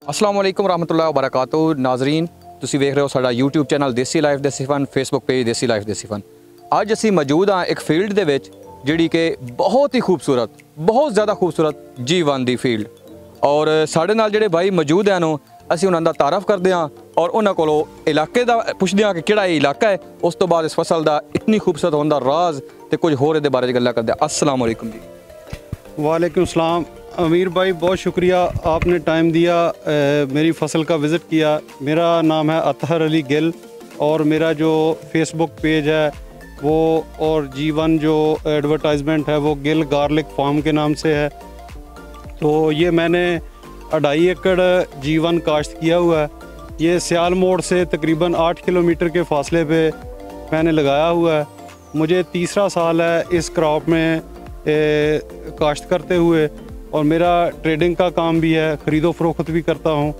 अस्सलाम वालेकुम रहमतुल्लाहि व बरकातुहू। नाजरीन, तुसी वेख रहे हो साडा यूट्यूब चैनल देसी लाइफ देसी फन, फेसबुक पेज देसी लाइफ देसी फन। अज असी मौजूद हाँ एक फील्ड दे विच जिहड़ी कि बहुत ही खूबसूरत, बहुत ज़्यादा खूबसूरत G1 दी फील्ड। और साडे नाल जिहड़े भाई मौजूद हैं असी उन्हां दा तारफ करदे हां और उन्हां कोलों इलाके दा पुछदे हां कि किहड़ा ये इलाका है। उस तो बाद इस फसल दा इतनी खूबसूरत होने दा राज ते कुछ होर इहदे बारे च गल्लां करदे हां। अस्सलाम वालेकुम जी। वालेकुम सलाम अमीर भाई, बहुत शुक्रिया आपने टाइम दिया, मेरी फसल का विज़िट किया। मेरा नाम है अतहर अली गिल और मेरा जो फेसबुक पेज है वो और G1 जो एडवर्टाइजमेंट है वो गिल गार्लिक फार्म के नाम से है। तो ये मैंने 2.5 एकड़ G1 काश्त किया हुआ है। ये सियाल मोड़ से तकरीबन 8 किलोमीटर के फासले पे मैंने लगाया हुआ है। मुझे तीसरा साल है इस क्रॉप में काश्त करते हुए और मेरा ट्रेडिंग का काम भी है, ख़रीदो फरोख्त भी करता हूँ।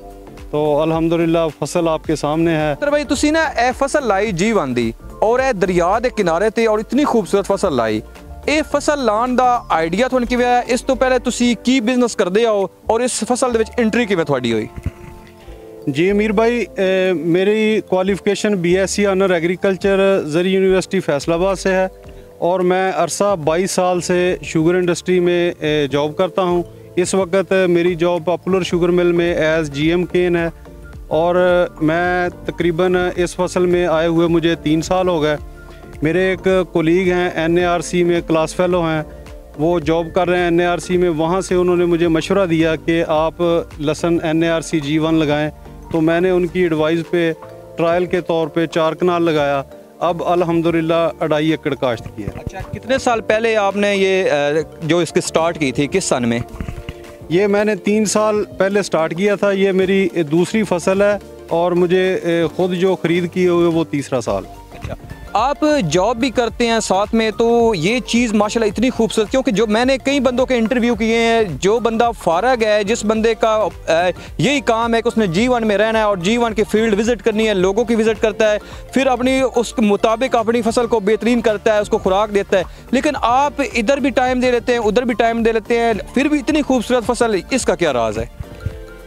तो अल्हम्दुलिल्लाह फसल आपके सामने है। तो भाई तुसी ना ए फसल लाई G1 दी और ए दरिया दे किनारे ते और इतनी खूबसूरत फसल लाई। ਇਹ फसल ਲਾਣ ਦਾ ਆਈਡੀਆ ਤੁਹਾਨੂੰ ਕਿਵੇਂ ਆਇਆ? ਇਸ ਤੋਂ ਪਹਿਲੇ ਤੁਸੀਂ ਕੀ ਬਿਜ਼ਨਸ ਕਰਦੇ ਹੋ और इस फसल ਦੇ ਵਿੱਚ ਐਂਟਰੀ ਕਿਵੇਂ ਤੁਹਾਡੀ ਹੋਈ? जी अमीर भाई, मेरी qualification BSc honour agriculture Zarai university Faisalabad से है और मैं अरसा 22 साल से शुगर इंडस्ट्री में जॉब करता हूँ। इस वक्त मेरी जॉब पॉपुलर शुगर मिल में एज़ GM केन है और मैं तकरीबन इस फसल में आए हुए मुझे 3 साल हो गए। मेरे एक कोलीग हैं NARC में क्लास फेलो हैं, वो जॉब कर रहे हैं NARC में। वहाँ से उन्होंने मुझे मशवरा दिया कि आप लहसुन NARC G1 लगाएं। तो मैंने उनकी एडवाइस पे ट्रायल के तौर पे 4 कनाल लगाया। अब अल्हम्दुलिल्लाह 2.5 एकड़ काश्त किया। अच्छा, कितने साल पहले आपने ये जो इसकी स्टार्ट की थी, किस सन में? ये मैंने 3 साल पहले स्टार्ट किया था। ये मेरी दूसरी फसल है और मुझे ख़ुद जो ख़रीद किए हुए वो तीसरा साल। अच्छा, आप जॉब भी करते हैं साथ में, तो ये चीज़ माशाल्लाह इतनी खूबसूरत, क्योंकि जो मैंने कई बंदों के इंटरव्यू किए हैं, जो बंदा फारग है, जिस बंदे का यही काम है कि उसने G1 में रहना है और G1 की फील्ड विज़िट करनी है, लोगों की विज़िट करता है, फिर अपनी उसके मुताबिक अपनी फसल को बेहतरीन करता है, उसको खुराक देता है। लेकिन आप इधर भी टाइम दे लेते हैं, उधर भी टाइम दे लेते हैं, फिर भी इतनी खूबसूरत फसल, इसका क्या राज है?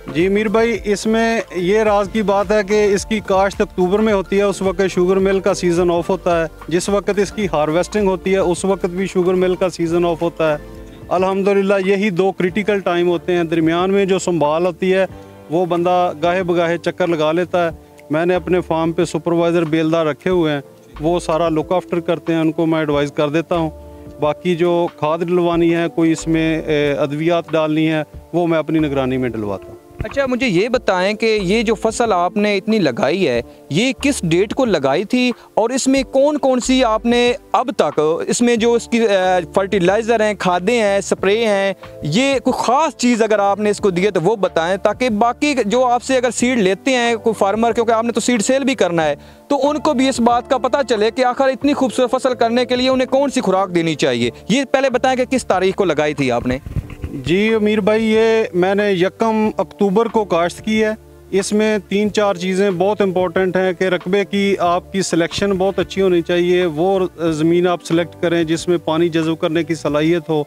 जी मीर भाई, इसमें ये राज की बात है कि इसकी काश्त अक्टूबर में होती है, उस वक्त शुगर मिल का सीज़न ऑफ होता है। जिस वक्त इसकी हार्वेस्टिंग होती है उस वक्त भी शुगर मिल का सीज़न ऑफ होता है। अल्हम्दुलिल्लाह यही 2 क्रिटिकल टाइम होते हैं। दरमियान में जो संभाल होती है वो बंदा गाहे बगाहे चक्कर लगा लेता है। मैंने अपने फार्म पे सुपरवाइज़र बेलदार रखे हुए हैं, वो सारा लुक आफ्टर करते हैं, उनको मैं एडवाइस कर देता हूँ। बाकी जो खाद डलवानी है, कोई इसमें अद्वियात डालनी है, वो मैं अपनी निगरानी में डलवाता हूँ। अच्छा, मुझे ये बताएं कि ये जो फसल आपने इतनी लगाई है, ये किस डेट को लगाई थी और इसमें कौन कौन सी आपने अब तक इसमें जो इसकी फर्टिलाइज़र हैं, खादें हैं, स्प्रे हैं, ये कोई ख़ास चीज़ अगर आपने इसको दी है तो वो बताएं, ताकि बाकी जो आपसे अगर सीड लेते हैं कोई फार्मर, क्योंकि आपने तो सीड सेल भी करना है, तो उनको भी इस बात का पता चले कि आखिर इतनी खूबसूरत फसल करने के लिए उन्हें कौन सी खुराक देनी चाहिए। ये पहले बताएं कि किस तारीख को लगाई थी आपने? जी अमीर भाई, ये मैंने 1 अक्टूबर को काश्त की है। इसमें 3-4 चीज़ें बहुत इंपॉर्टेंट हैं कि रकबे की आपकी सिलेक्शन बहुत अच्छी होनी चाहिए। वो ज़मीन आप सेलेक्ट करें जिसमें पानी जज़ब करने की सलाहियत हो,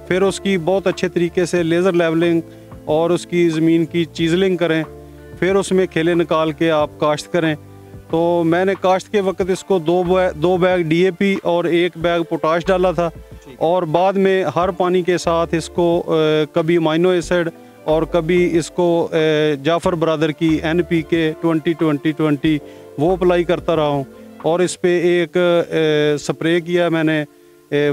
फिर उसकी बहुत अच्छे तरीके से लेज़र लेवलिंग और उसकी ज़मीन की चीज़लिंग करें, फिर उसमें खेले निकाल के आप काश्त करें। तो मैंने काश्त के वक्त इसको 2 बैग DAP और 1 बैग पोटाश डाला था और बाद में हर पानी के साथ इसको कभी अमाइनो एसिड और कभी इसको जाफ़र ब्रदर की NPK 20-20-20 वो अप्लाई करता रहा हूँ। और इस पे एक स्प्रे किया मैंने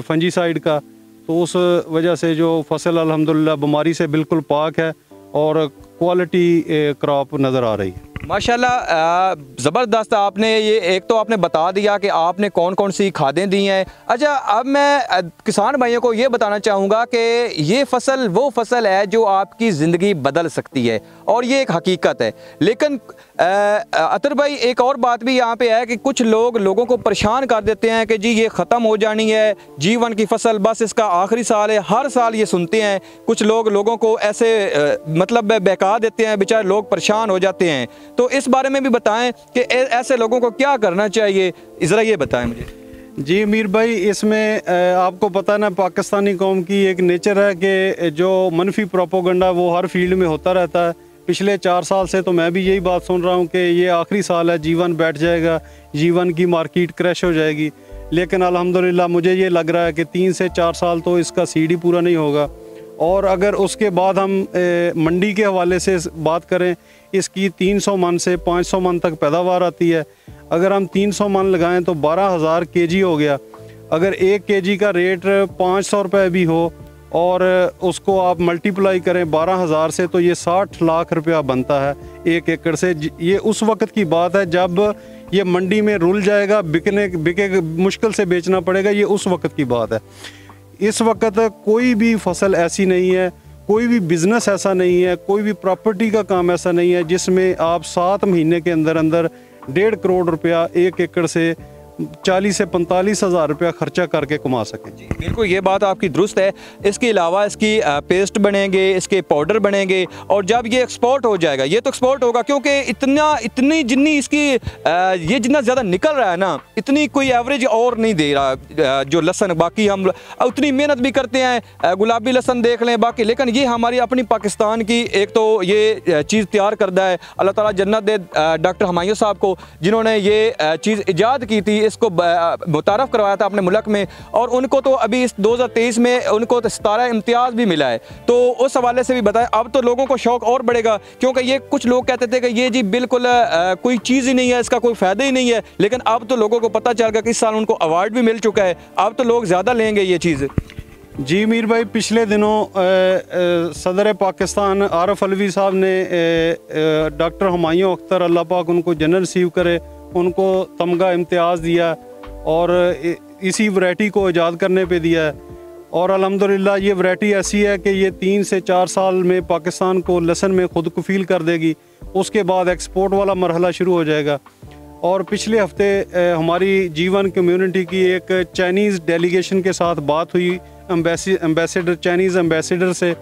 फंजीसाइड का। तो उस वजह से जो फसल अल्हम्दुलिल्लाह बीमारी से बिल्कुल पाक है और क्वालिटी क्रॉप नज़र आ रही है। माशाल्लाह ज़बरदस्त। आपने ये एक तो आपने बता दिया कि आपने कौन कौन सी खादें दी हैं। अच्छा, अब मैं किसान भाइयों को ये बताना चाहूँगा कि ये फसल वो फसल है जो आपकी ज़िंदगी बदल सकती है और ये एक हकीकत है। लेकिन अतर भाई, एक और बात भी यहाँ पे है कि कुछ लोगों को परेशान कर देते हैं कि जी ये ख़त्म हो जानी है G1 की फसल, बस इसका आखिरी साल है। हर साल ये सुनते हैं। कुछ लोगों को ऐसे मतलब बहका देते हैं, बेचारे लोग परेशान हो जाते हैं। तो इस बारे में भी बताएं कि ऐसे लोगों को क्या करना चाहिए, ज़रा ये बताएं मुझे। जी मीर भाई, इसमें आपको पता ना पाकिस्तानी कौम की एक नेचर है कि जो मनफी प्रोपोगंडा वो हर फील्ड में होता रहता है। पिछले 4 साल से तो मैं भी यही बात सुन रहा हूँ कि ये आखिरी साल है, जीवन बैठ जाएगा, जीवन की मार्केट क्रैश हो जाएगी। लेकिन अल्हम्दुलिल्लाह मुझे ये लग रहा है कि 3 से 4 साल तो इसका सीढ़ी पूरा नहीं होगा। और अगर उसके बाद हम मंडी के हवाले से बात करें, इसकी 300 मन से 500 मन तक पैदावार आती है। अगर हम 300 मन लगाएं तो 12,000 केजी हो गया। अगर 1 केजी का रेट 500 रुपये भी हो और उसको आप मल्टीप्लाई करें 12,000 से, तो ये 60 लाख रुपया बनता है 1 एकड़ से। ये उस वक्त की बात है जब ये मंडी में रुल जाएगा, बिके मुश्किल से बेचना पड़ेगा, ये उस वक्त की बात है। इस वक्त कोई भी फसल ऐसी नहीं है, कोई भी बिज़नेस ऐसा नहीं है, कोई भी प्रॉपर्टी का काम ऐसा नहीं है जिसमें आप 7 महीने के अंदर अंदर 1.5 करोड़ रुपया 1 एकड़ से 40 से 45 हज़ार रुपया खर्चा करके कमा सकें। जी बिल्कुल, ये बात आपकी दुरुस्त है। इसके अलावा इसकी पेस्ट बनेंगे, इसके पाउडर बनेंगे, और जब ये एक्सपोर्ट हो जाएगा, ये तो एक्सपोर्ट होगा क्योंकि इतनी जितनी इसकी ये जितना ज़्यादा निकल रहा है ना, इतनी कोई एवरेज और नहीं दे रहा जो लहसन। बाकी हम उतनी मेहनत भी करते हैं, गुलाबी लहसन देख लें बाकी, लेकिन ये हमारी अपनी पाकिस्तान की एक तो ये चीज़ तैयार करता है। अल्लाह ताला जन्नत दे डॉक्टर हुमायूं साहब को, जिन्होंने ये चीज़ ईजाद की थी, इसको मुतारफ़ करवाया था अपने मुल्क में, और उनको तो अभी इस 2023 में उनको 17 इम्तियाज़ भी मिला है। तो उस हवाले से भी बताएं। अब तो लोगों को शौक़ और बढ़ेगा, क्योंकि ये कुछ लोग कहते थे कि ये जी बिल्कुल कोई चीज़ ही नहीं है, इसका कोई फ़ायदा ही नहीं है, लेकिन अब तो लोगों को पता चल गया कि इस साल उनको अवार्ड भी मिल चुका है। अब तो लोग ज़्यादा लेंगे ये चीज़। जी मीर भाई, पिछले दिनों सदर पाकिस्तान आरफ अलवी साहब ने डॉक्टर हुमायूं अख्तर, अल्लाह पाक उनको जन्नत नसीब करे, उनको तमगा इम्तियाज़ दिया और इसी वैरायटी को ईजाद करने पे दिया है। और अल्हम्दुलिल्लाह ये वैरायटी ऐसी है कि ये 3 से 4 साल में पाकिस्तान को लहसन में खुद कफील कर देगी। उसके बाद एक्सपोर्ट वाला मरहला शुरू हो जाएगा। और पिछले हफ्ते हमारी जीवन कम्युनिटी की एक चाइनीज़ डेलीगेशन के साथ बात हुई, एम्बेसडर चाइनीज़ एम्बेसडर से।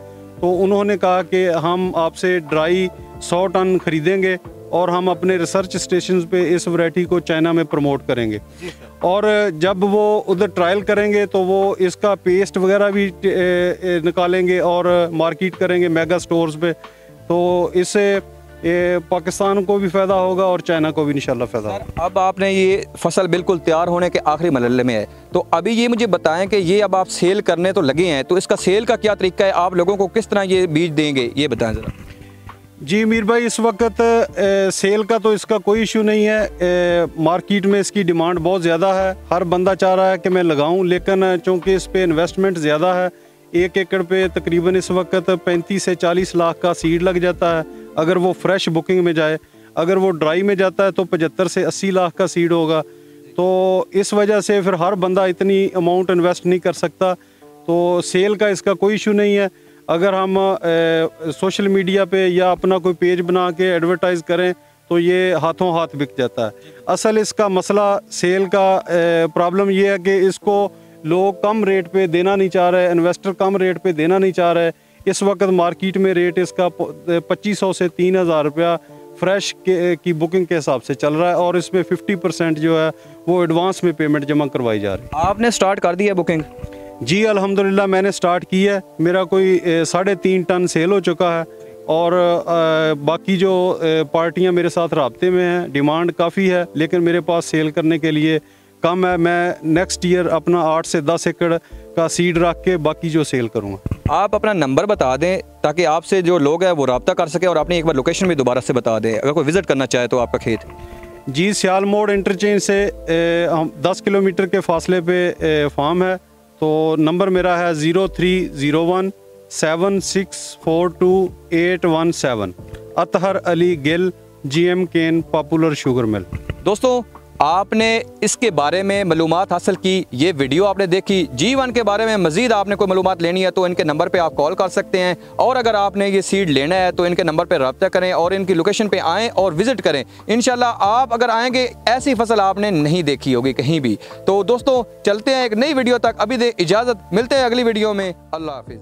तो उन्होंने कहा कि हम आपसे ड्राई 100 टन ख़रीदेंगे और हम अपने रिसर्च स्टेशन पे इस वैरायटी को चाइना में प्रमोट करेंगे। और जब वो उधर ट्रायल करेंगे तो वो इसका पेस्ट वगैरह भी निकालेंगे और मार्केट करेंगे मेगा स्टोर्स पे। तो इससे पाकिस्तान को भी फ़ायदा होगा और चाइना को भी इंशाल्लाह फ़ायदा होगा। अब आपने ये फसल बिल्कुल तैयार होने के आखिरी मरहले में है, तो अभी ये मुझे बताएं कि ये अब आप सेल करने तो लगे हैं, तो इसका सेल का क्या तरीका है? आप लोगों को किस तरह ये बीज देंगे, ये बताएं ज़रा। जी मीर भाई, इस वक्त सेल का तो इसका कोई इशू नहीं है। मार्केट में इसकी डिमांड बहुत ज़्यादा है, हर बंदा चाह रहा है कि मैं लगाऊं, लेकिन चूँकि इस पे इन्वेस्टमेंट ज़्यादा है, 1 एकड़ पे तकरीबन इस वक्त 35 से 40 लाख का सीड लग जाता है अगर वो फ्रेश बुकिंग में जाए। अगर वो ड्राई में जाता है तो 75 से 80 लाख का सीड होगा। तो इस वजह से फिर हर बंदा इतनी अमाउंट इन्वेस्ट नहीं कर सकता। तो सेल का इसका कोई इशू नहीं है। अगर हम सोशल मीडिया पे या अपना कोई पेज बना के एडवर्टाइज़ करें तो ये हाथों हाथ बिक जाता है। असल इसका मसला सेल का प्रॉब्लम ये है कि इसको लोग कम रेट पे देना नहीं चाह रहे, इन्वेस्टर कम रेट पे देना नहीं चाह रहे। इस वक्त मार्केट में रेट इसका 2500 से 3000 रुपया फ्रेश की बुकिंग के हिसाब से चल रहा है, और इसमें 50% जो है वो एडवांस में पेमेंट जमा करवाई जा रही है। आपने स्टार्ट कर दी है बुकिंग? जी अल्हम्दुलिल्लाह मैंने स्टार्ट की है। मेरा कोई 3.5 टन सेल हो चुका है, और बाकी जो पार्टियां मेरे साथ राब्ते में हैं, डिमांड काफ़ी है, लेकिन मेरे पास सेल करने के लिए कम है। मैं नेक्स्ट ईयर अपना 8 से 10 एकड़ का सीड रख के बाकी जो सेल करूँगा। आप अपना नंबर बता दें ताकि आपसे जो लोग हैं वो रब्ता कर सके, और अपनी एक बार लोकेशन भी दोबारा से बता दें अगर कोई विज़िट करना चाहे तो आपका खेत। जी, सियाल मोड़ इंटरचेंज से 10 किलोमीटर के फासले पे फार्म है। तो नंबर मेरा है 0301 7642 817। अतहर अली गिल, GM केन पॉपुलर शुगर मिल। दोस्तों, आपने इसके बारे में मालूमात हासिल की, ये वीडियो आपने देखी, G1 के बारे में मज़ीद आपने कोई मालूमात लेनी है तो इनके नंबर पे आप कॉल कर सकते हैं। और अगर आपने ये सीड लेना है तो इनके नंबर पे रब्ता करें और इनकी लोकेशन पे आएँ और विज़िट करें। इंशाल्लाह आप अगर आएँगे ऐसी फसल आपने नहीं देखी होगी कहीं भी। तो दोस्तों, चलते हैं एक नई वीडियो तक, अभी दे इजाज़त, मिलते हैं अगली वीडियो में। अल्लाह हाफिज़।